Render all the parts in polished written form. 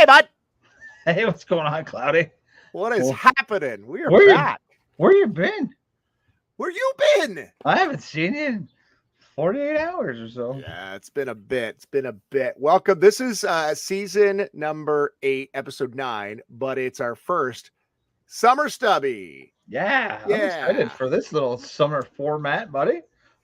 bud. Hey, what's going on, Cloudy? What is happening? We are back. Where you been? Where you been? I haven't seen you in 48 hours or so. Yeah, it's been a bit. Welcome. This is season number 8, episode 9, but it's our first summer stubby. Yeah, I'm excited for this little summer format, buddy.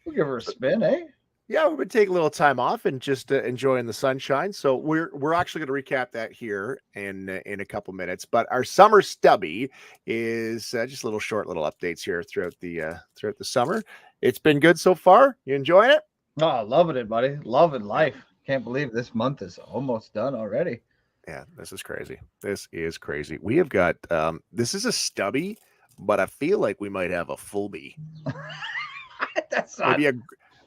We'll give her a spin, eh? Yeah, we've been taking a little time off and just enjoying the sunshine. So we're actually going to recap that here in a couple minutes. But our summer stubby is just little short updates here throughout the summer. It's been good so far. You enjoying it? Oh, loving it, buddy. Loving life. Can't believe this month is almost done already. Yeah, this is crazy. We have got this is a stubby, but I feel like we might have a full bee. That's not...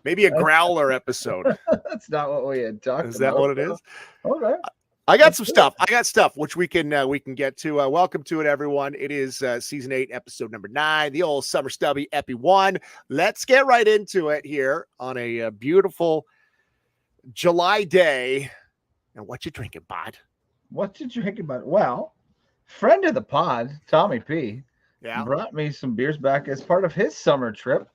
Maybe a growler episode. That's not what we had talked about. Is that what it is? Okay. I got some stuff. I got stuff which we can get to. Welcome to it, everyone. It is season 8, episode number 9, the old summer stubby, Epi 1. Let's get right into it here on a beautiful July day. And what you drinking, bud? What you drinking, bud? Well, friend of the pod, Tommy P, brought me some beers back as part of his summer trip.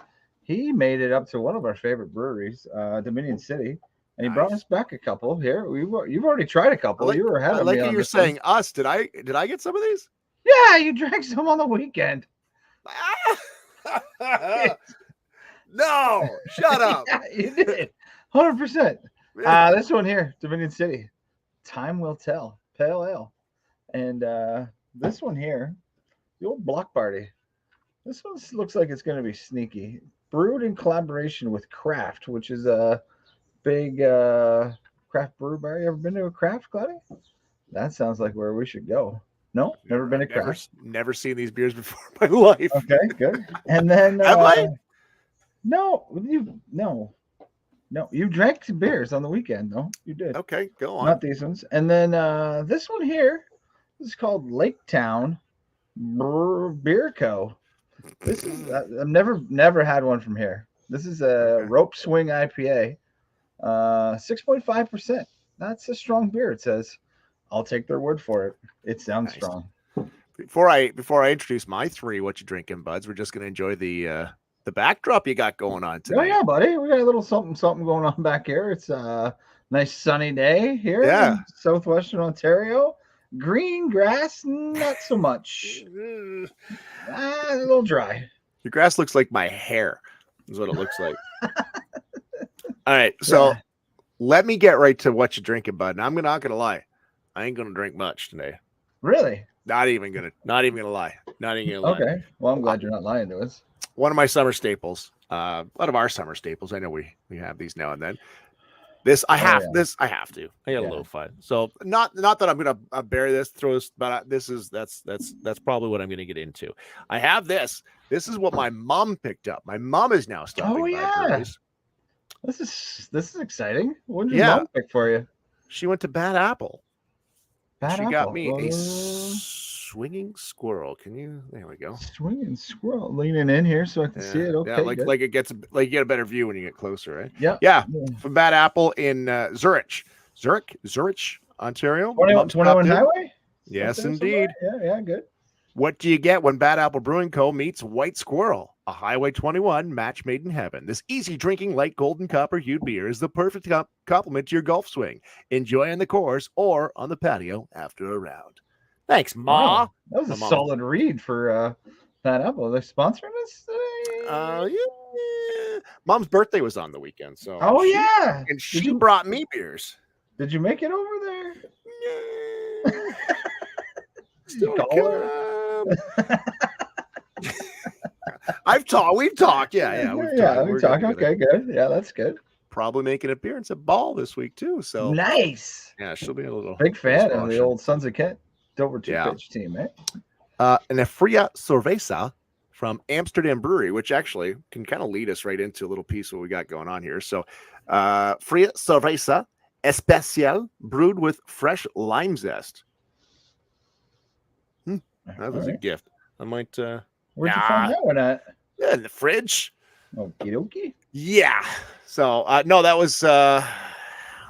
He made it up to one of our favorite breweries, Dominion City, and he brought us back a couple here. You've already tried a couple. You were ahead of me. I like you're saying us. Did I get some of these? Yeah, you drank some on the weekend. No, shut up. Yeah, you did. 100%. This one here, Dominion City, Time Will Tell, Pale Ale, and this one here, the old Block Party. This one looks like it's going to be sneaky. Brewed in collaboration with Craft, which is a big craft brew bar. You ever been to a Craft, Cloudy? That sounds like where we should go. No, never been to Craft. Never seen these beers before in my life. Okay, good. And then have I? No, you drank beers on the weekend. No, you did. Okay, go on. Not these ones. And then this one here, this is called Lake Town Beer Co. This is I've never had one from here. This is a Rope Swing IPA, 6.5%. That's a strong beer. It says. I'll take their word for it. It sounds strong. Before I introduce my 3, what you drinking, buds? We're just gonna enjoy the backdrop you got going on today. Oh yeah, buddy. We got a little something going on back here. It's a nice sunny day here in southwestern Ontario. Green grass, not so much. A little dry. Your grass looks like my hair, is what it looks like. All right, so let me get right to what you're drinking, bud. And I'm not gonna lie, I ain't gonna drink much today. Really? Not even gonna lie. Okay. Well, I'm glad you're not lying to us. One of my summer staples. A lot of our summer staples. I know we have these now and then. I have to. I got a little fun. So not that I'm gonna bury this, throw this, but that's probably what I'm gonna get into. I have this. This is what my mom picked up. My mom is now stopping by breweries. This is exciting. What did your mom pick for you? She went to Bad Apple. She got me a swinging squirrel. There we go. Swinging squirrel. Leaning in here so I can see it. Okay. Yeah, like it gets you get a better view when you get closer, right? Yeah. From Bad Apple in Zurich, Ontario. 21 Highway? Yes, indeed. Yeah, good. What do you get when Bad Apple Brewing Co. meets White Squirrel, a Highway 21 match made in heaven? This easy drinking, light golden copper hued beer is the perfect complement to your golf swing. Enjoy on the course or on the patio after a round. Thanks, Ma. Wow, that was a solid read for Bad Apple. They're sponsoring us today? Yeah. Mom's birthday was on the weekend, so. Oh, yeah. And she brought me beers. Did you make it over there? Yeah. Still We've talked. Yeah. We've talked. Okay, good. Yeah, that's good. Probably making an appearance at Ball this week too. So nice. Yeah, she'll be a little big fan of the old Sons of Kent Dover 2-pitch team, eh? And a Fria Cerveza from Amsterdam Brewery, which actually can kind of lead us right into a little piece of what we got going on here. So, Fria Cerveza Especial, brewed with fresh lime zest. That was a gift. I might. Where'd you find that one at? Yeah, in the fridge. Okie dokie. Yeah. So no, that was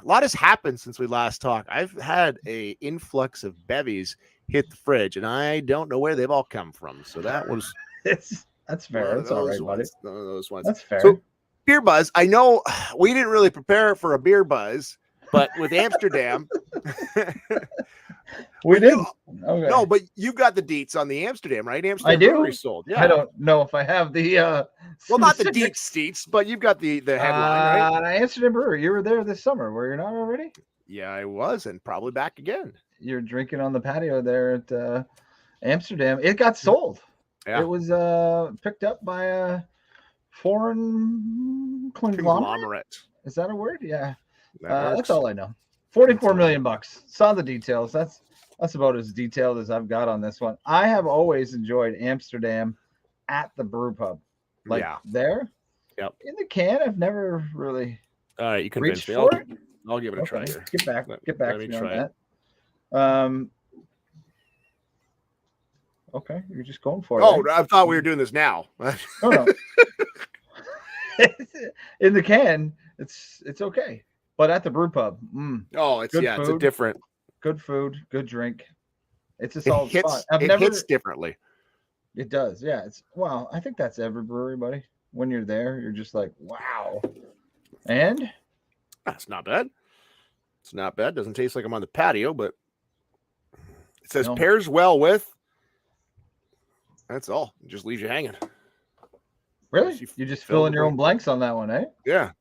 lot has happened since we last talked. I've had a influx of bevies hit the fridge, and I don't know where they've all come from. So that was that's fair. That's all right, buddy. One of those ones. That's fair. So Beer Buzz, I know we didn't really prepare for a Beer Buzz, but with Amsterdam, we did. Okay. No, but you got the deets on the Amsterdam, right? Amsterdam I do. Brewery sold. Yeah. I don't know if I have the well, not the deets, but you've got the headline, right? Amsterdam Brewery. You were there this summer, were you not already? Yeah, I was, and probably back again. You're drinking on the patio there at Amsterdam. It got sold. Yeah. It was picked up by a foreign conglomerate. Is that a word? Yeah. That's all I know. 44 million bucks. Saw the details. That's about as detailed as I've got on this one. I have always enjoyed Amsterdam at the brew pub. Like there. Yep. In the can, I've never really. All right, you can reach me. for it. I'll give it a try here. Get back to me on that. Okay, you're just going for it. Oh, right? I thought we were doing this now. No. In the can, it's okay, but at the brew pub, it's a different. Good food, good drink. It's a solid spot. It hits differently. It does, yeah. I think that's every brewery, buddy. When you're there, you're just like, wow. And that's not bad. It's not bad. Doesn't taste like I'm on the patio, but it says pairs well with. That's all. It just leaves you hanging. Really? You just fill in your own blanks on that one, eh? Yeah.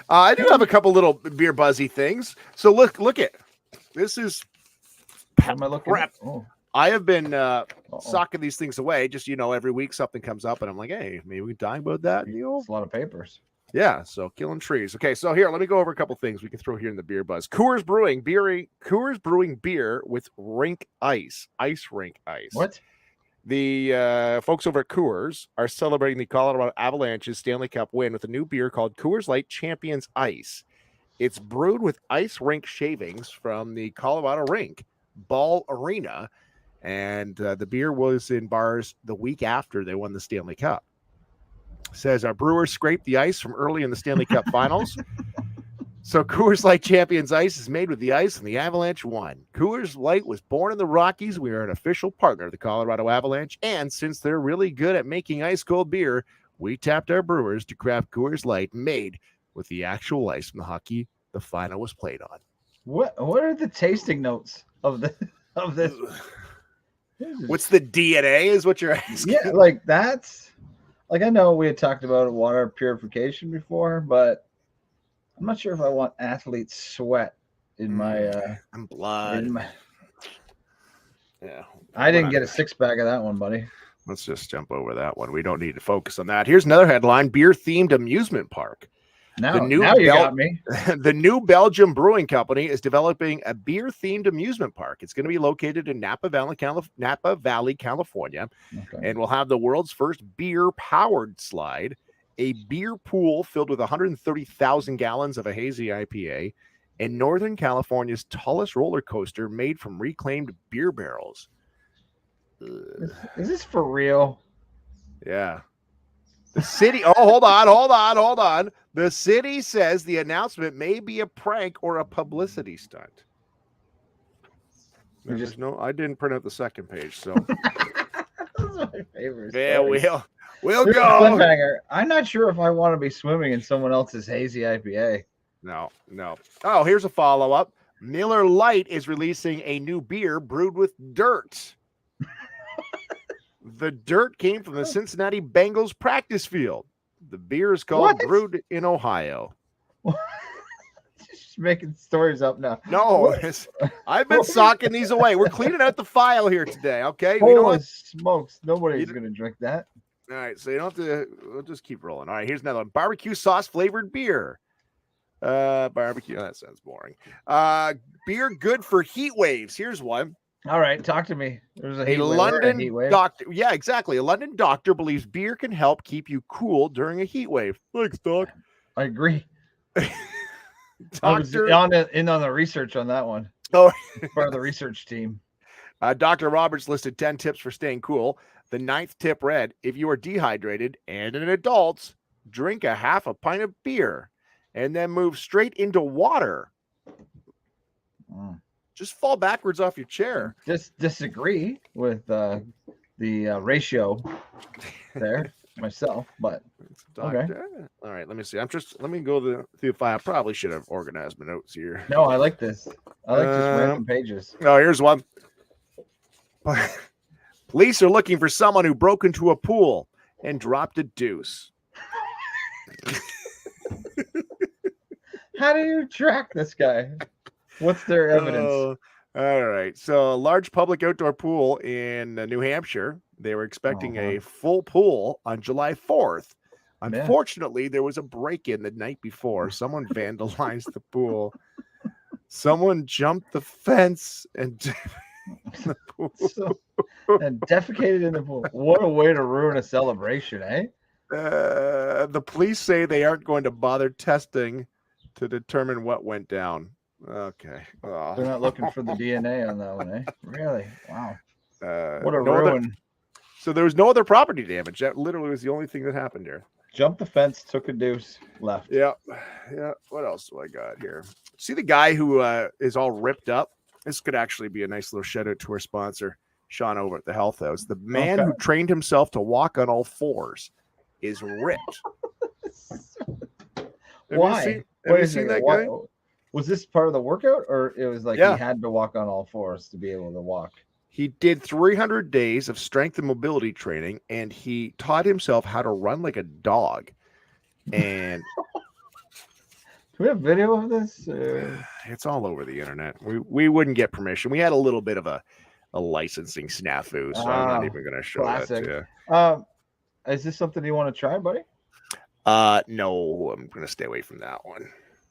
I do have a couple little Beer Buzzy things. So look at this is prep. I have been socking these things away. Just every week something comes up, and I'm like, hey, maybe we can talk about that. It's a lot of papers. Yeah, so killing trees. Okay, so here, let me go over a couple things we can throw here in the Beer Buzz. Coors Brewing beer with rink ice rink ice. What? The folks over at Coors are celebrating the Colorado Avalanche's Stanley Cup win with a new beer called Coors Light Champions Ice. It's brewed with ice rink shavings from the Colorado Rink Ball Arena, and the beer was in bars the week after they won the Stanley Cup. Says our brewers scraped the ice from early in the Stanley Cup Finals. So Coors Light Champions Ice is made with the ice, and the Avalanche won. Coors Light was born in the Rockies. We are an official partner of the Colorado Avalanche, and since they're really good at making ice-cold beer, we tapped our brewers to craft Coors Light made with the actual ice from the hockey the final was played on. What are the tasting notes of this? What's the DNA is what you're asking? Yeah, like that's like I know we had talked about water purification before, but I'm not sure if I want athlete sweat in my blood. Yeah. I didn't get a 6-pack of that one, buddy. Let's just jump over that one. We don't need to focus on that. Here's another headline: beer-themed amusement park. Now you got me. The new Belgium Brewing Company is developing a beer-themed amusement park. It's going to be located in Napa Valley, California, and will have the world's first beer-powered slide, a beer pool filled with 130,000 gallons of a hazy IPA, and Northern California's tallest roller coaster made from reclaimed beer barrels. Is this for real? Yeah. The city. Oh, hold on. The city says the announcement may be a prank or a publicity stunt. I didn't print out the second page, so. Those are my favorite. Yeah, we'll go. I'm not sure if I want to be swimming in someone else's hazy IPA. No. Oh, here's a follow-up. Miller Lite is releasing a new beer brewed with dirt. The dirt came from the Cincinnati Bengals practice field. The beer is called Brewed in Ohio. Just making stories up now. No, I've been socking these away. We're cleaning out the file here today, okay? Holy smokes. Nobody's going to drink that. All right, so you don't have to. We'll just keep rolling. All right, here's another one. Barbecue sauce flavored beer. Barbecue. That sounds boring. Beer good for heat waves. Here's one. All right, talk to me. There's a London doctor. Yeah, exactly. A London doctor believes beer can help keep you cool during a heat wave. Thanks, Doc. I agree. Doctor, I was in on the research on that one. Oh, part of the research team. Dr. Roberts listed 10 tips for staying cool. The 9th tip read, if you are dehydrated and an adult, drink a half a pint of beer. and then move straight into water. Just fall backwards off your chair. Just disagree with the ratio there myself, but okay. All right, let me see. Let me go through the file. I probably should have organized my notes here. No, I like this. I like just random pages. Oh, here's one. Police are looking for someone who broke into a pool and dropped a deuce. How do you track this guy? What's their evidence? All right. So, a large public outdoor pool in New Hampshire. They were expecting a full pool on July 4th. Unfortunately, there was a break-in the night before. Someone vandalized the pool. Someone jumped the fence and the pool. And defecated in the pool. What a way to ruin a celebration, eh? The police say they aren't going to bother testing to determine what went down. Okay. Oh. They're not looking for the DNA on that one, eh? Really? Wow. What a ruin. So there was no other property damage. That literally was the only thing that happened here. Jumped the fence, took a deuce, left. Yeah. What else do I got here? See the guy who is all ripped up? This could actually be a nice little shout out to our sponsor, Sean over at the Health House. The man who trained himself to walk on all fours is ripped. Why? Have you seen that guy? Was this part of the workout, or it was like he had to walk on all fours to be able to walk? He did 300 days of strength and mobility training, and he taught himself how to run like a dog. And do we have video of this? It's all over the internet. We wouldn't get permission. We had a little bit of a licensing snafu, so I'm not even going to show that to you. Is this something you want to try, buddy? No, I'm going to stay away from that one.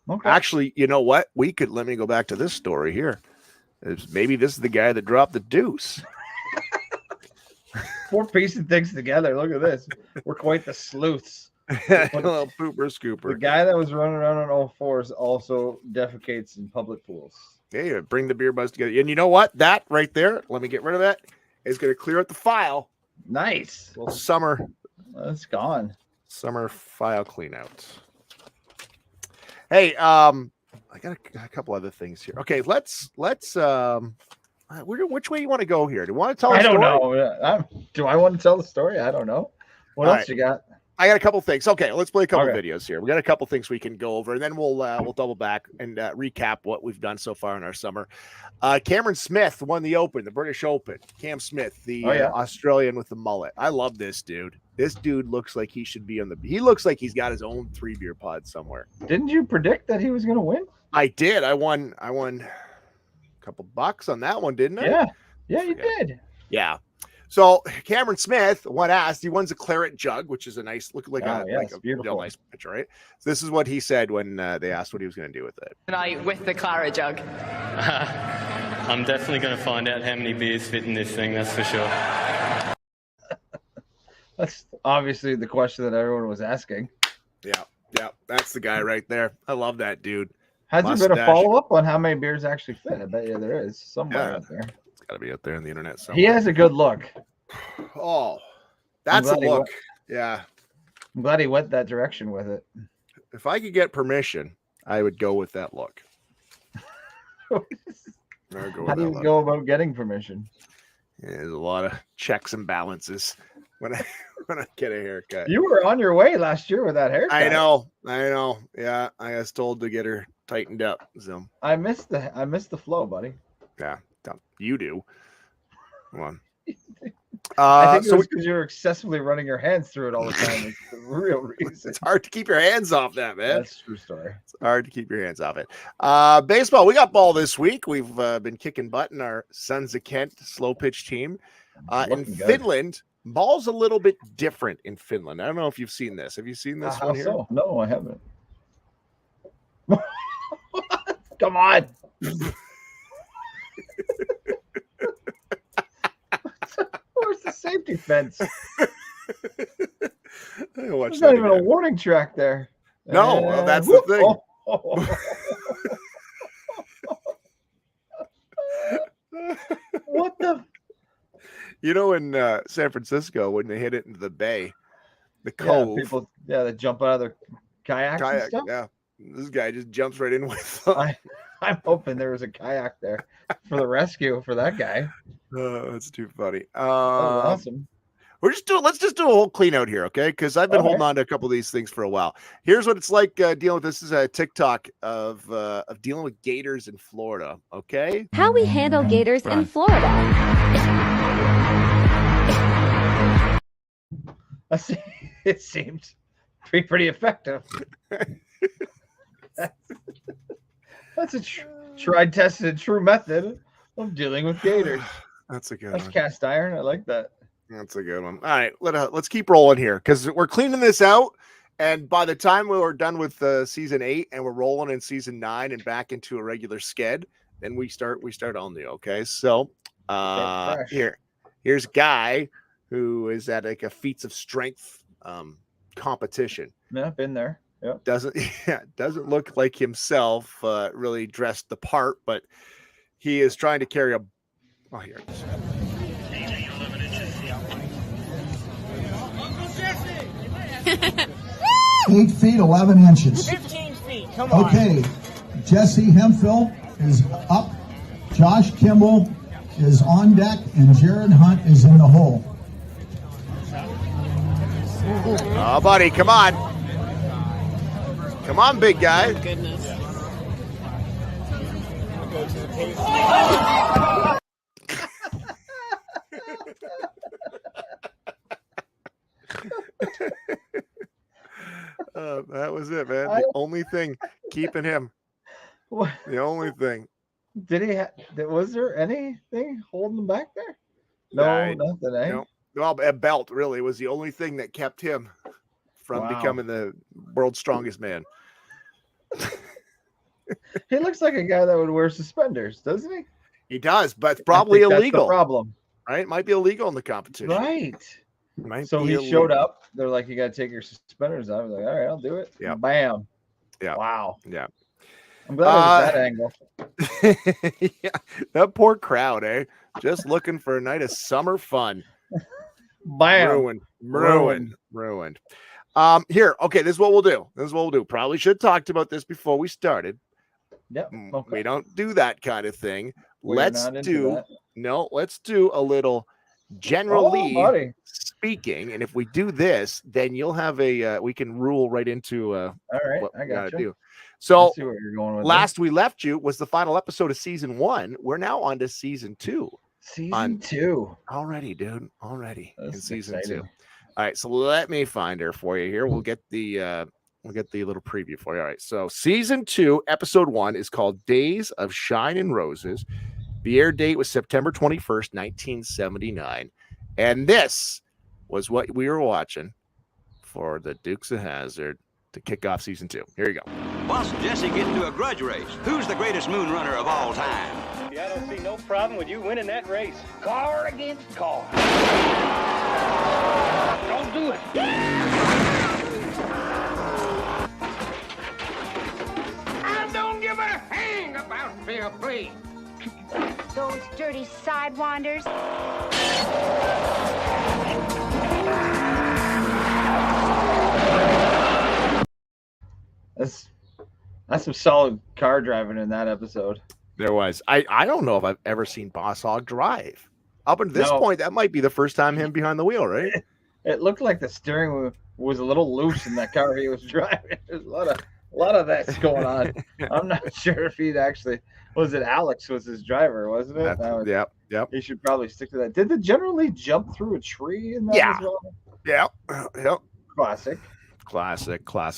Okay. Actually, you know what? Let me go back to this story here. Maybe this is the guy that dropped the deuce. We're piecing things together. Look at this. We're quite the sleuths. A little pooper scooper. The guy that was running around on all fours also defecates in public pools. Yeah, bring the beer buzz together. And you know what? That right there, let me get rid of that, is going to clear out the file. Nice. A little summer. It's gone. Summer file clean out. Hey, I got a couple other things here. Okay, let's which way you want to go here? Do you want to tell a story? I don't know. Do I want to tell the story? I don't know. What else you got? I got a couple things. Okay, let's play a couple videos here. We got a couple things we can go over, and then we'll double back and recap what we've done so far in our summer. Cameron Smith won the Open, the British Open. Cam Smith, the Australian with the mullet. I love this dude. This dude looks like he should be on the. He looks like he's got his own 3 beer pod somewhere. Didn't you predict that he was going to win? I did. I won a couple bucks on that one, didn't I? Yeah, you did. Yeah. So Cameron Smith, when asked, he wins a claret jug, which is a nice look, like a beautiful, nice picture, right? So this is what he said when they asked what he was going to do with it. Tonight with the claret jug. I'm definitely going to find out how many beers fit in this thing. That's for sure. That's obviously the question that everyone was asking. Yeah, that's the guy right there. I love that dude. Has there been a follow-up on how many beers actually fit? I bet you there is somewhere out there. It's got to be out there on the internet somewhere. He has a good look. Oh, that's a look. Yeah. I'm glad he went that direction with it. If I could get permission, I would go with that look. How do you go about getting permission? Yeah, there's a lot of checks and balances when I get a haircut. You were on your way last year with that haircut. I know. Yeah, I was told to get her tightened up. So I missed the flow, buddy. Yeah, you do. Come on. I think it was because you're excessively running your hands through it all the time. It's the real reason. It's hard to keep your hands off that, man. That's a true story. It's hard to keep your hands off it. Baseball, we got ball this week. We've been kicking butt in our Sons of Kent slow pitch team. In Finland, ball's a little bit different in Finland. I don't know if you've seen this. Have you seen this one here? So? No, I haven't. Come on. Where's the safety fence? There's not even a warning track there. No, well, that's the thing. What the? You know, in San Francisco, when they hit it into the bay, the cove. People, they jump out of their kayaks and stuff? Yeah. This guy just jumps right in with. I'm hoping there was a kayak there for the rescue for that guy. That's too funny. That was awesome. Let's just do a whole clean out here, okay? Because I've been holding on to a couple of these things for a while. Here's what it's like dealing with this. Is a TikTok of dealing with gators in Florida, okay? How we handle gators in Florida. It seems pretty effective. That's a tried, tested, true method of dealing with gators. That's a good That's one. cast iron. I like that. That's a good one. All right, let's keep rolling here because we're cleaning this out. And by the time we were done with season 8 and we're rolling in season 9 and back into a regular sked, then we start all new. Okay, so here's a guy who is at like a feats of strength competition. Yeah, been there. Yep. Doesn't look like himself really dressed the part, but he is trying to carry a. Oh, here it is. 8 feet 11 inches. 15 feet. Come on. Okay, Jesse Hemphill is up. Josh Kimball is on deck, and Jared Hunt is in the hole. Oh, buddy, come on. Come on, big guy. Oh, goodness. That was it, man. The only thing keeping him. What? The only thing. Did he? Was there anything holding him back there? No, nothing. Eh? No. Well, a belt really was the only thing that kept him from becoming the world's strongest man. He looks like a guy that would wear suspenders, doesn't he? He does, but it's probably illegal. That's the problem, right? It might be illegal in the competition, right? So he showed up. They're like, "You got to take your suspenders off." I was like, "All right, I'll do it." Yeah. Bam. Yeah. Wow. Yeah. I'm glad it was that angle. Yeah, that poor crowd, eh? Just looking for a night of summer fun. Bam. Ruined. Here, okay, this is what we'll do. Probably should have talked about this before we started. Yep. Okay. We don't do that kind of thing. Let's do a little generally speaking, and if we do this, then you'll have we can rule right into all right, what I got you. do. So see where you're going with last we left you was the final episode of season 1. We're now on to season 2. Season 2 already, dude. Already in season exciting. 2. All right, so let me find her for you here. We'll get the little preview for you. All right, so season 2, episode 1 is called Days of Shine and Roses. The air date was September 21st, 1979. And this was what we were watching for the Dukes of Hazzard to kick off season 2. Here you go. Boss Jesse getting to a grudge race. Who's the greatest moon runner of all time? Yeah, I don't see no problem with you winning that race. Car against car. Don't do it. I don't give a hang about fair play. Those dirty sidewinders. That's some solid car driving in that episode. There was. I don't know if I've ever seen Boss Hogg drive. Up until this point, that might be the first time him behind the wheel, right? It looked like the steering wheel was a little loose in that car he was driving. There's a lot of that's going on. I'm not sure if he'd actually was it Alex was his driver, wasn't it? Yep. He should probably stick to that. Did the General Lee jump through a tree in that as well? Yep. Classic. All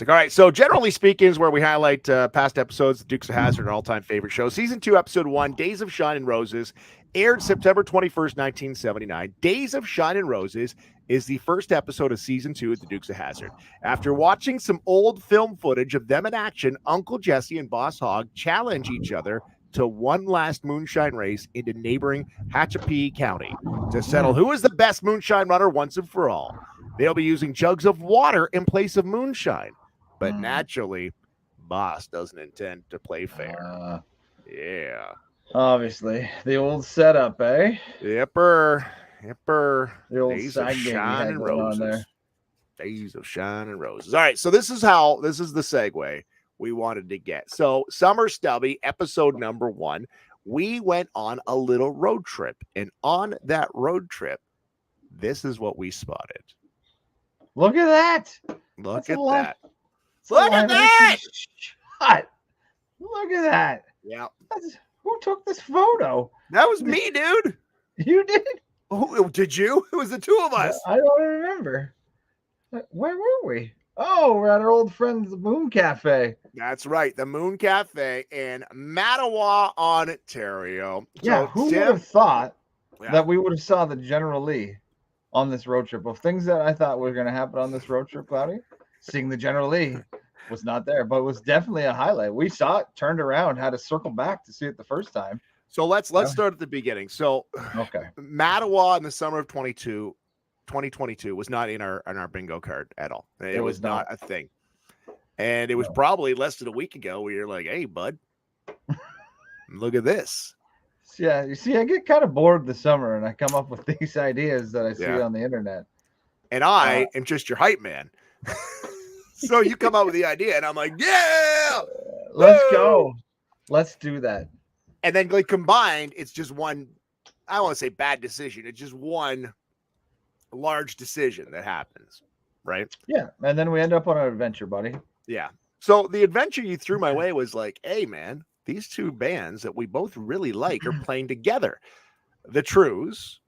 right, so generally speaking is where we highlight past episodes, the Dukes of Hazzard, an all-time favorite show. Season 2, episode 1, Days of Shine and Roses, aired September 21st, 1979. Days of Shine and Roses is the first episode of season 2 of the Dukes of Hazzard. After watching some old film footage of them in action, Uncle Jesse and Boss Hogg challenge each other to one last moonshine race into neighboring Hatchapee County to settle who is the best moonshine runner once and for all. They'll be using jugs of water in place of moonshine. But naturally, Boss doesn't intend to play fair. Yeah. Obviously. The old setup, eh? Yepper. The old Days side of game Shine and Roses. there. Days of Shine and Roses. All right, so this is the segue. we wanted to get. So Summer Stubby, episode number 1, we went on a little road trip. And on that road trip, this is what we spotted. Look at that. Look That's at a lot. that. It's a Look at line that. shot. Look at that. Yeah. Who took this photo? That was me, dude. You did? Oh, did you? It was the two of us. I don't remember. Where were we? Oh, we're at our old friend's Moon Cafe. That's right. The Moon Cafe in Mattawa, Ontario. Yeah, So, who would Tim, have thought Yeah. that we would have saw the General Lee on this road trip? Of things that I thought were going to happen on this road trip, Cloudy, seeing the General Lee was not there, but it was definitely a highlight. We saw it, turned around, had to circle back to see it the first time. So let's start at the beginning. So Okay. Mattawa in the summer of 2022 was not in our bingo card at all. It was not a thing. And it was probably less than a week ago where you're like, hey, bud, look at this. Yeah, you see, I get kind of bored this summer and I come up with these ideas that I see Yeah. on the internet. And I am just your hype man. So you come up with the idea and I'm like, yeah, Let's woo! go. Let's do that. And then like combined, it's just one, I don't want to say bad decision. It's just one large decision that happens, right? Yeah, and then we end up on an adventure, buddy. Yeah. So the adventure you threw my way was like, hey, man, these two bands that we both really like are playing together. The Trues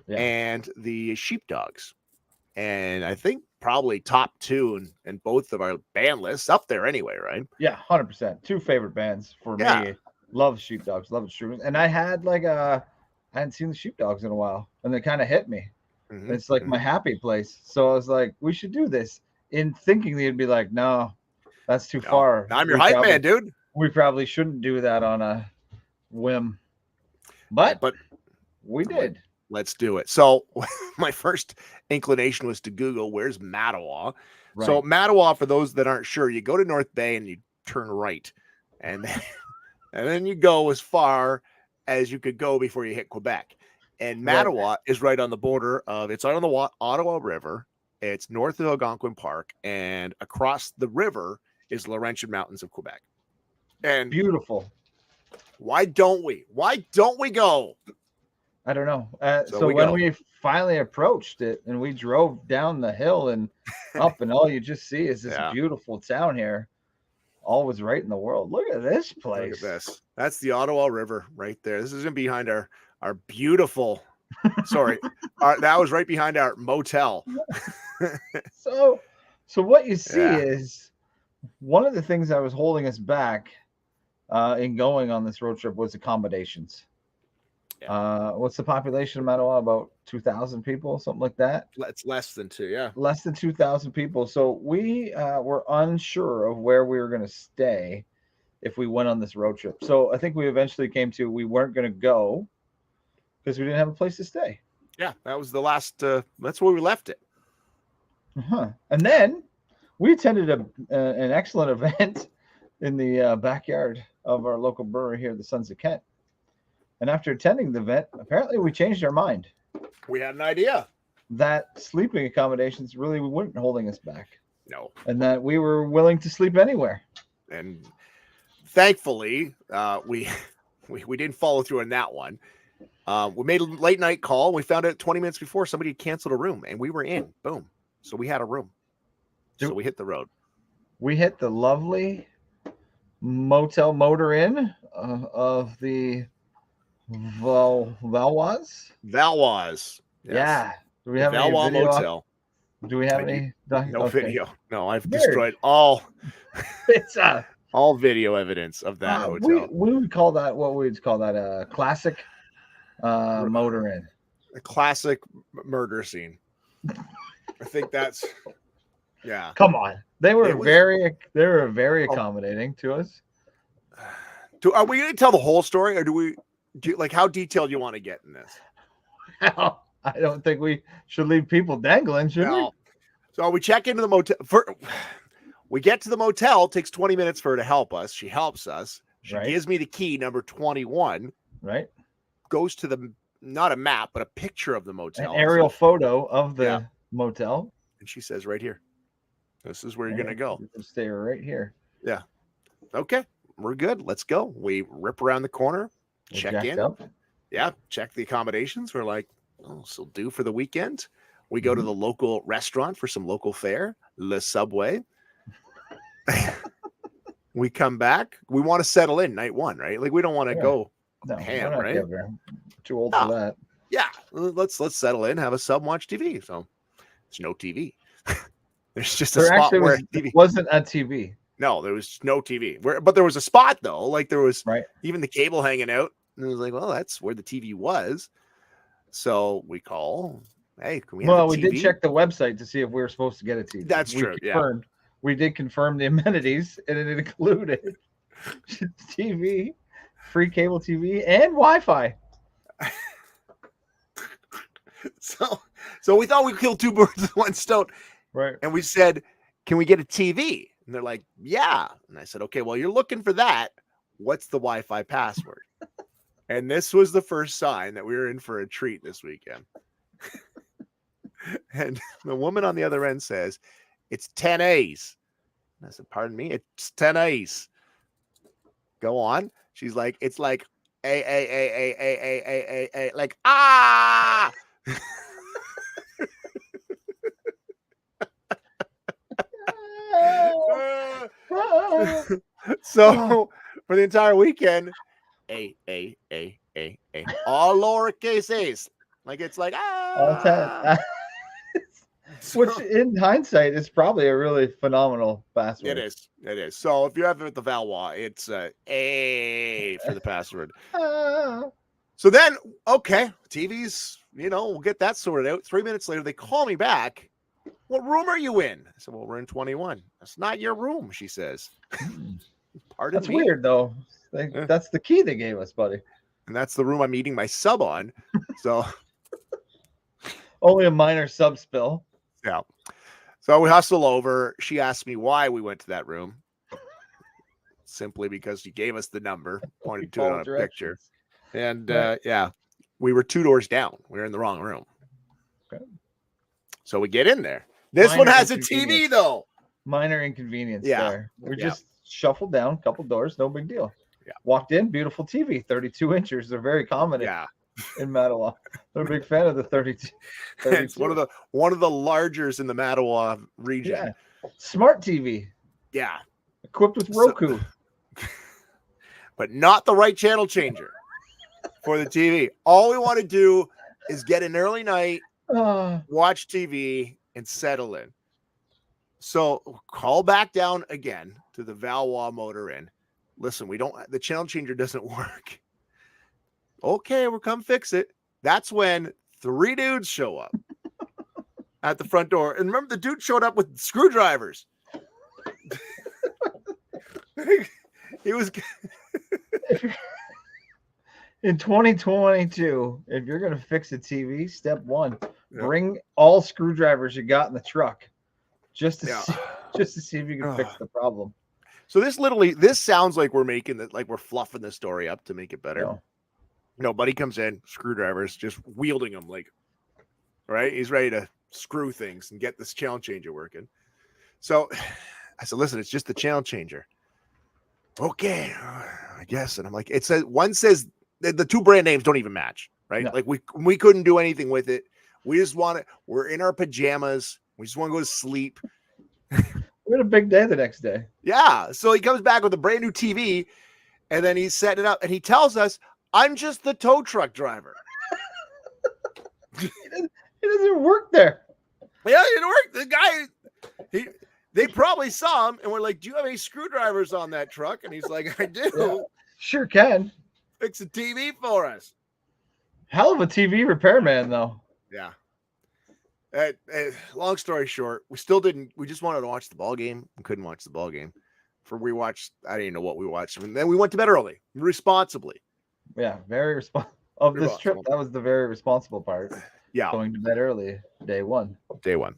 and the Sheepdogs. And I think probably top 2 in both of our band lists up there anyway, right? Yeah, 100%. 2 favorite bands for me. Love Sheepdogs, love Trues. And I had I hadn't seen the Sheepdogs in a while, and they kind of hit me. Mm-hmm. It's like my happy place. So I was like, we should do this. In thinking they'd be like, no, that's too far. I'm your hype man, dude. We probably shouldn't do that on a whim. But we did. Let's do it. So my first inclination was to Google where's Mattawa. Right. So Mattawa, for those that aren't sure, you go to North Bay and you turn right, and then you go as far as you could go before you hit Quebec. And Mattawa is right on the border of, it's on the Ottawa River. It's north of Algonquin Park, and across the river is Laurentian Mountains of Quebec. And beautiful. Why don't we go? I don't know. So when we finally approached it and we drove down the hill and up, and all you just see is this beautiful town here. All was right in the world. Look at this place. Look at this. That's the Ottawa River right there. This is behind our beautiful. Sorry, that was right behind our motel. So what you see is one of the things that was holding us back in going on this road trip was accommodations. What's the population of Mattawa? About 2,000 people, something like that. It's less than 2, yeah. Less than 2,000 people. So we were unsure of where we were going to stay if we went on this road trip. So I think we eventually came to we weren't going to go because we didn't have a place to stay. Yeah, that was the last. That's where we left it. And then we attended an excellent event in the backyard of our local brewery here, the Sons of Kent. And after attending the event, apparently we changed our mind. We had an idea that sleeping accommodations really weren't holding us back. No. And that we were willing to sleep anywhere. And thankfully, we didn't follow through on that one. We made a late night call. We found out 20 minutes before somebody had canceled a room, and we were in. Boom. So we had a room. So we hit the road. We hit the lovely motel motor inn of the Valois. Yes. Yeah. Do we have Valois any video Motel? Do we have any? No video. No, I've destroyed all. It's all video evidence of that hotel. We would call that what we'd call that a classic motor inn. A classic murder scene. I think that's Come on. They were very accommodating to us. Are we going to tell the whole story, or do how detailed you want to get in this? I don't think we should leave people dangling, should we? So we check into the motel. We get to the motel. It takes 20 minutes for her to help us. She helps us. She gives me the key, number 21. Right. Goes to not a map, but a picture of the motel. An aerial photo of the motel. And she says, right here, this is where you're going to go. You can stay right here. Yeah. okay, we're good. Let's go. We rip around the corner, We're check jacked in. up. Yeah, check the accommodations. We're like, oh, this will do for the weekend. We go to the local restaurant for some local fare, Le Subway. We come back. We want to settle in night one, right? Like we don't want to go ham, we're not right? ever too old for that. Yeah, let's settle in, have a sub, watch TV. So there's no TV. There's just a spot where TV wasn't a TV. No, there was no TV. But there was a spot though. Like there was even the cable hanging out. And it was like, well, that's where the TV was. So we call. Hey, can we have a TV? We did check the website to see if we were supposed to get a TV. That's true. Confirmed. We did confirm the amenities, and it included TV, free cable TV, and Wi-Fi. So we thought we killed two birds with one stone. Right. And we said, can we get a TV? And they're like, yeah. And I said, okay, well, you're looking for that. What's the Wi-Fi password? And this was the first sign that we were in for a treat this weekend. And the woman on the other end says, it's 10 A's. And I said, pardon me, it's 10 A's. Go on. She's like, it's like A, like, ah. So for the entire weekend, A, all lowercase A's. Like it's like all 10. Which in hindsight is probably a really phenomenal password. It is. So if you have it at the Valois, it's A for the password. So then, okay, TV's, we'll get that sorted out. 3 minutes later, they call me back. What room are you in? I said, well, we're in 21. That's not your room, she says. Pardon That's me? weird, though. That's the key they gave us, buddy. And that's the room I'm eating my sub on. So only a minor sub spill. Yeah. So we hustle over. She asked me why we went to that room. Simply because she gave us the number, pointed to it on a picture. And we were 2 doors down. We were in the wrong room. Okay. So we get in there. This one has a TV though. Minor inconvenience there. We just shuffled down a couple doors, no big deal. Yeah. Walked in, beautiful TV, 32 inches. They're very common in Mattawa. They're a big fan of the 32. It's one of the largest in the Mattawa region. Yeah. Smart TV. Yeah. Equipped with Roku. But not the right channel changer for the TV. All we want to do is get an early night, watch TV, and settle in. So call back down again to the Valois Motor Inn. Listen, the channel changer doesn't work. Okay, we'll come fix it. That's when 3 dudes show up at the front door. And remember, the dude showed up with screwdrivers. He was in 2022. If you're going to fix a TV, step 1, bring all screwdrivers you got in the truck, just to see if you can fix the problem. So this sounds like we're making it, like we're fluffing the story up to make it better. No, buddy comes in, screwdrivers, just wielding them like, right? He's ready to screw things and get this channel changer working. So I said, listen, it's just the channel changer. Okay, I guess. And I'm like, one says the 2 brand names don't even match, right? No. Like we couldn't do anything with it. We just we're in our pajamas. We just want to go to sleep. We had a big day the next day. Yeah. So he comes back with a brand new TV and then he's setting it up and he tells us, I'm just the tow truck driver. He doesn't work there. Yeah, he didn't work. The guy, they probably saw him and were like, do you have any screwdrivers on that truck? And he's like, I do. Yeah, sure can. Fix a TV for us. Hell of a TV repairman, though. Yeah. Long story short, we just wanted to watch the ball game. We couldn't watch the ball game. I didn't even know what we watched. And then we went to bed early, responsibly. Yeah, very responsible. Of this trip, that was the very responsible part. Yeah. Going to bed early, day 1. Day 1.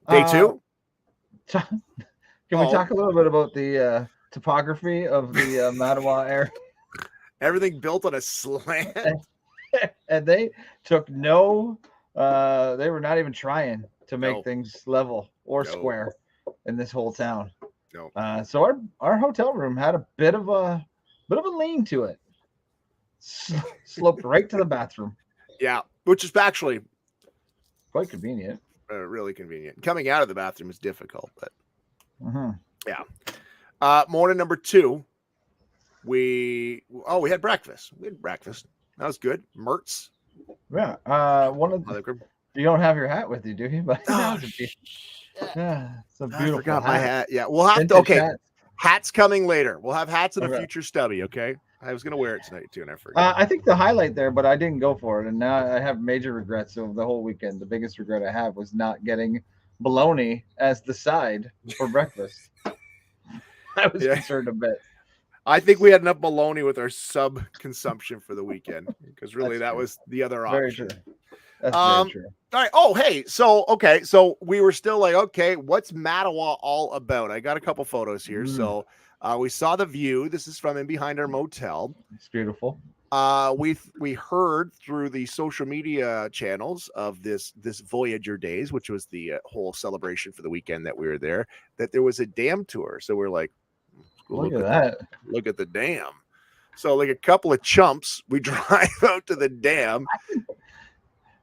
Day 2? Can we talk a little bit about the topography of the Mattawa area? Everything built on a slant. And they took they were not even trying to make things level or square in this whole town. No. So our hotel room had a bit of a lean to it. Sloped right to the bathroom. Yeah, which is actually quite convenient. Really convenient. Coming out of the bathroom is difficult, but yeah. Morning number 2, we had breakfast. That was good. Mertz. Yeah. You don't have your hat with you, do you? But it's a beautiful. I forgot hat. my hat. Yeah, we'll have to. Okay, hats coming later. We'll have hats in a future Stubby. Okay, I was gonna wear it tonight too, and I forgot. I think the highlight there, but I didn't go for it, and now I have major regrets of the whole weekend. The biggest regret I have was not getting bologna as the side for breakfast. I was concerned a bit. I think we had enough bologna with our sub consumption for the weekend because really that was the other option. Very true. That's very true. All right. Oh, hey. So we were still like, okay, what's Mattawa all about? I got a couple photos here. So we saw the view. This is from in behind our motel. It's beautiful. We heard through the social media channels of this Voyager Days, which was the whole celebration for the weekend that we were there, that there was a dam tour. So we're like, look at that. Look at the dam. So like a couple of chumps, we drive out to the dam.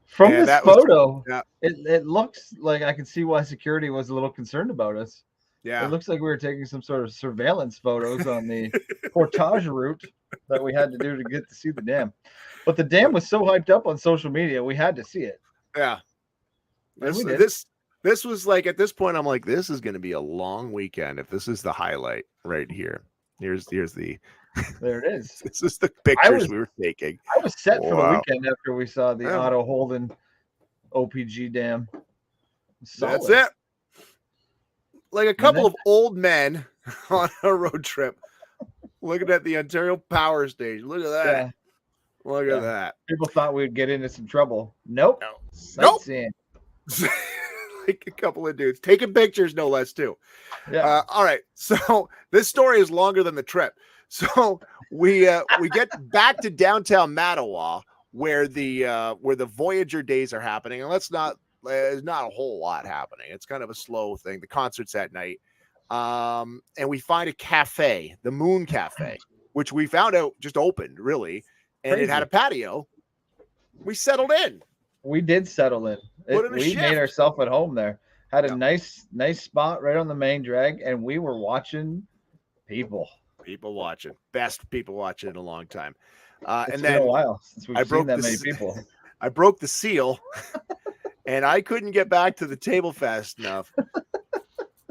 From this photo, it looks like I can see why security was a little concerned about us. Yeah. It looks like we were taking some sort of surveillance photos on the portage route that we had to do to get to see the dam. But the dam was so hyped up on social media, we had to see it. Yeah. This was like, at this point, I'm like, this is going to be a long weekend if this is the highlight right here. Here's the there it is. This is the pictures we were taking. I was set for the weekend after we saw the Otto Holden OPG dam. Solid. That's it. Like a couple of old men on a road trip looking at the Ontario Power Station. Look at that. Yeah. Look at that. People thought we'd get into some trouble. Nope. Nope. Like a couple of dudes taking pictures, no less, too. Yeah. All right. So this story is longer than the trip. So we get back to downtown Mattawa where the Voyager Days are happening, and there's not a whole lot happening. It's kind of a slow thing. The concert's at night. And we find a cafe, the Moon Cafe, which we found out just opened, really. And Crazy. It had a patio. We settled in. We did settle in. We made ourselves at home there. Had a nice spot right on the main drag, and we were watching people. People watching. Best people watching in a long time. It's and been then a while since we've seen that many people. I broke the seal, and I couldn't get back to the table fast enough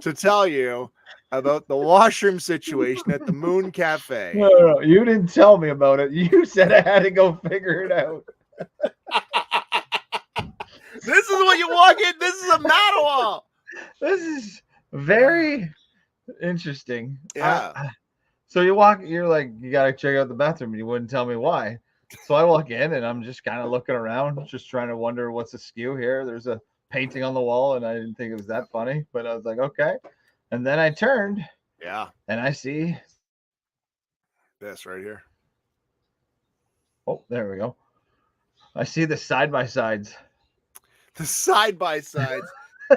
to tell you about the washroom situation at the Moon Cafe. No, you didn't tell me about it. You said I had to go figure it out. This is what you walk in. This is a Mattawa. This is very interesting. Yeah. So you're like, you got to check out the bathroom, and you wouldn't tell me why. So I walk in, and I'm just kind of looking around, just trying to wonder what's askew here. There's a painting on the wall, and I didn't think it was that funny, but I was like, okay. And then I turned. Yeah. And I see this right here. Oh, there we go. I see the side-by-sides. The side-by-sides.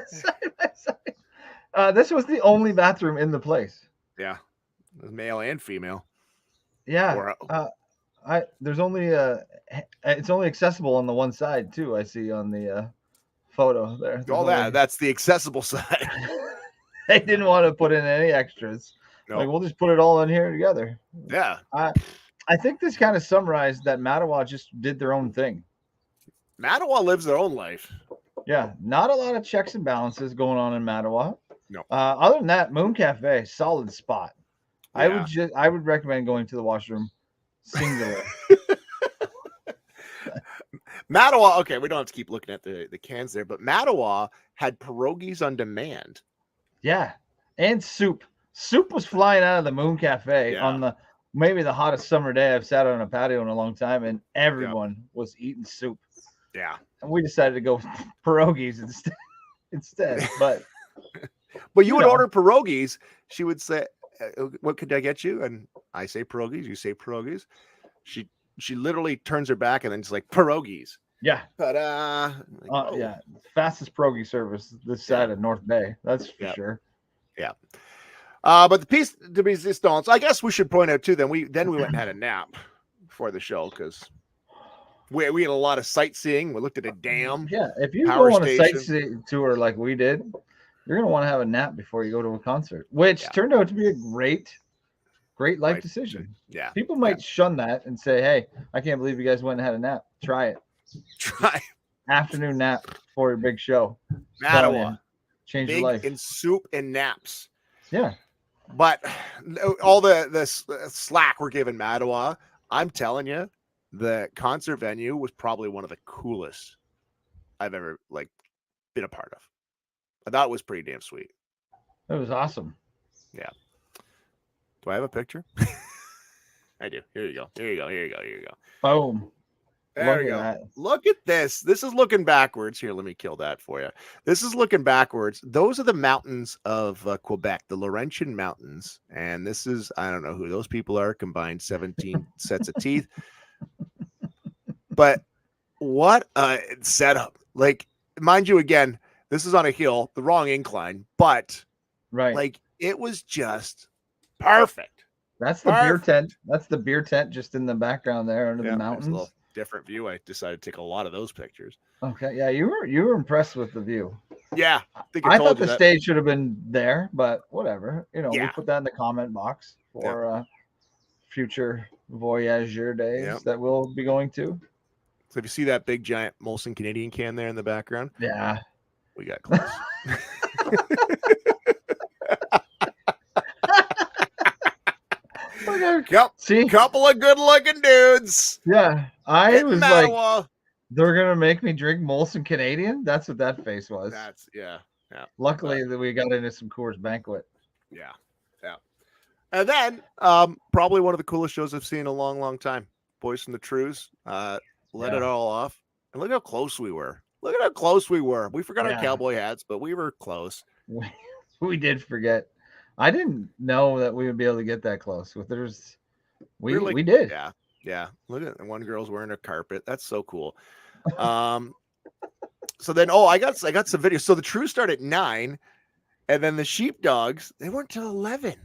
Side-by-side. This was the only bathroom in the place. Yeah. Male and female. Yeah. There's only it's only accessible on the one side too. I see on the photo there. That's the accessible side. They didn't want to put in any extras. No. Like, we'll just put it all in here together. Yeah. I think this kind of summarized that Mattawa just did their own thing. Mattawa lives their own life. Yeah, not a lot of checks and balances going on in Mattawa. No. Other than that, Moon Cafe, solid spot. Yeah. I would recommend going to the washroom singular. Mattawa, okay, we don't have to keep looking at the cans there, but Mattawa had pierogies on demand. Yeah, and soup. Soup was flying out of the Moon Cafe on maybe the hottest summer day I've sat on a patio in a long time, and everyone was eating soup. Yeah. And we decided to go pierogies instead. But you would order pierogies. She would say, what could I get you? And I say pierogies. You say pierogies. She literally turns her back and then it's like pierogies. Yeah. But yeah. Fastest pierogi service this side of North Bay. That's for sure. Yeah. But the piece de resistance, I guess we should point out too. Then we went and had a nap before the show because we had a lot of sightseeing. We looked at a dam. Yeah, if you power go on a station. sightseeing tour like we did, you're gonna want to have a nap before you go to a concert, which turned out to be a great life decision. Yeah, people might shun that and say, "Hey, I can't believe you guys went and had a nap." Try it. Afternoon nap for your big show. Mattawa. Change your life. In soup and naps. Yeah. But all the slack we're giving Mattawa, I'm telling you, the concert venue was probably one of the coolest I've ever been a part of. I thought it was pretty damn sweet. It was awesome. Yeah. Do I have a picture? I do. Here you go. Boom. There you go. Look at this. This is looking backwards. Here, let me kill that for you. This is looking backwards. Those are the mountains of Quebec, the Laurentian Mountains. And this is, I don't know who those people are, combined 17 sets of teeth. But what a setup. Mind you, again, this is on a hill, the wrong incline, but it was just perfect. That's the beer tent. That's the beer tent just in the background there under the mountains. Different view. I decided to take a lot of those pictures. Okay, yeah, you were impressed with the view. Yeah, I thought the stage should have been there, but whatever. We put that in the comment box for future Voyageur days that we'll be going to. So if you see that big giant Molson Canadian can there in the background, we got close. Couple of good-looking dudes. Yeah, I was Mattawa. Like, they're gonna make me drink Molson Canadian. That's what that face was. Yeah. Luckily, that we got into some Coors Banquet. Yeah. And then, probably one of the coolest shows I've seen in a long, long time. Boys from the Trews, let it all off, and look how close we were. We forgot our cowboy hats, but we were close. We did forget. I didn't know that we would be able to get that close. We did. Yeah. Look at one girl's wearing a carpet. That's so cool. So then, I got some videos. So the True start at 9, and then the Sheepdogs, they weren't till 11.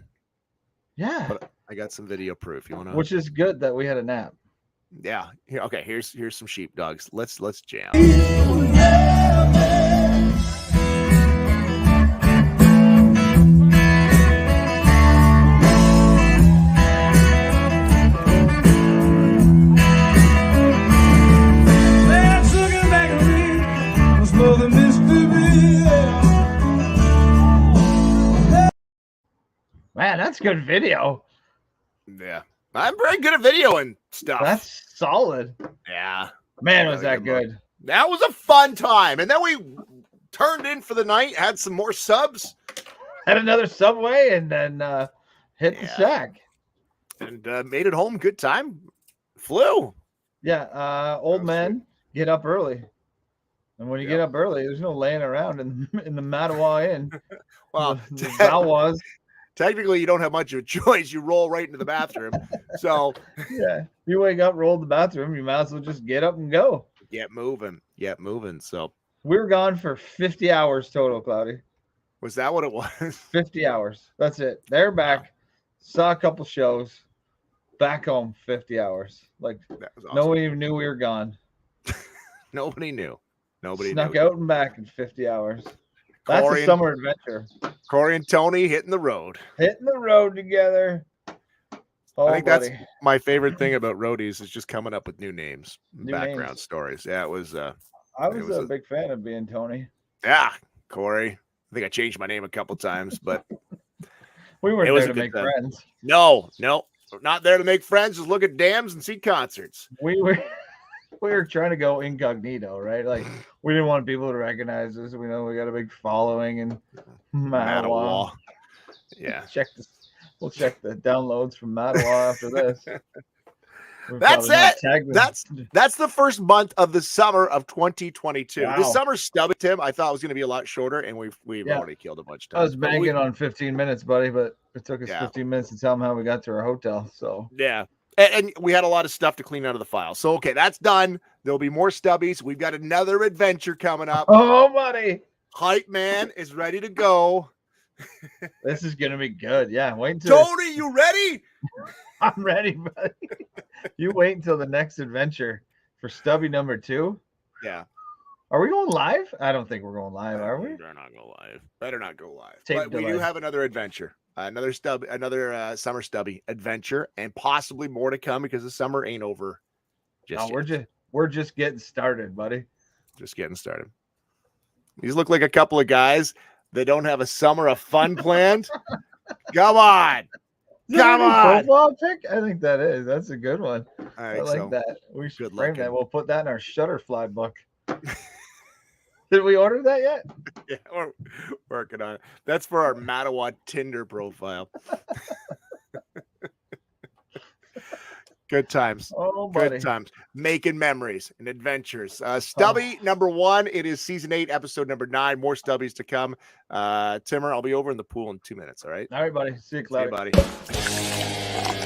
Yeah. But I got some video proof. You want to? Which is good that we had a nap. Yeah. Here's some Sheepdogs. Let's jam. Man, that's good video. Yeah. I'm very good at videoing stuff. That's solid. Yeah. Man, was that good. That was a fun time. And then we turned in for the night, had some more subs. Had another Subway, and then hit the shack. And made it home. Good time. Flew. Yeah. Old men get up early. And when you get up early, there's no laying around in the Mattawa Inn. Well, that was. Technically, you don't have much of a choice. You roll right into the bathroom. So, you wake up, roll to the bathroom, you might as well just get up and go. Get moving. So, we were gone for 50 hours total, Cloudy. Was that what it was? 50 hours. That's it. They're back. Saw a couple shows. Back home, 50 hours. That was awesome. Nobody even knew we were gone. Nobody knew. Snuck out and back in 50 hours. That's a summer adventure. Cory and Tony hitting the road. Together. I think that's my favorite thing about roadies is just coming up with new names, background stories. Yeah, it was. I was a big fan of being Tony. Yeah, Cory. I think I changed my name a couple times, but we weren't there to make friends. No, not there to make friends. Just look at dams and see concerts. We were trying to go incognito, right? We didn't want people to recognize us. We know we got a big following in Mattawa. Yeah. We'll check the downloads from Mattawa after this. That's it. That's the first month of the summer of 2022. Wow. The summer Stubby, Tim, I thought was going to be a lot shorter, and we've already killed a bunch of time. I was banking on 15 minutes, buddy, but it took us 15 minutes to tell them how we got to our hotel. So yeah. And we had a lot of stuff to clean out of the file. So, okay, that's done. There'll be more Stubbies. We've got another adventure coming up. Oh, buddy. Hype Man is ready to go. This is gonna be good. Yeah, wait until Tony, you ready? I'm ready, buddy. You wait until the next adventure for Stubby number 2. Yeah. Are we going live? I don't think we're going live, are we? Better not go live. Better not go live. Tape But we do delay. have another adventure, another summer Stubby adventure, and possibly more to come because the summer ain't over. No, we're just getting started, buddy. Just getting started. These look like a couple of guys that don't have a summer of fun planned. Come on. Come on. Profile pic? I think that is. That's a good one. I like so. that. We should Good frame looking. that. We'll put that in our Shutterfly book. Did we order that yet? Yeah, we're working on it. That's for our Mattawa Tinder profile. Good times. Oh, buddy. Good times. Making memories and adventures. Stubby number 1. It is season 8, episode number 9. More Stubbies to come. Timmer, I'll be over in the pool in 2 minutes. All right. All right, buddy. See you, Cloudy. See you, buddy.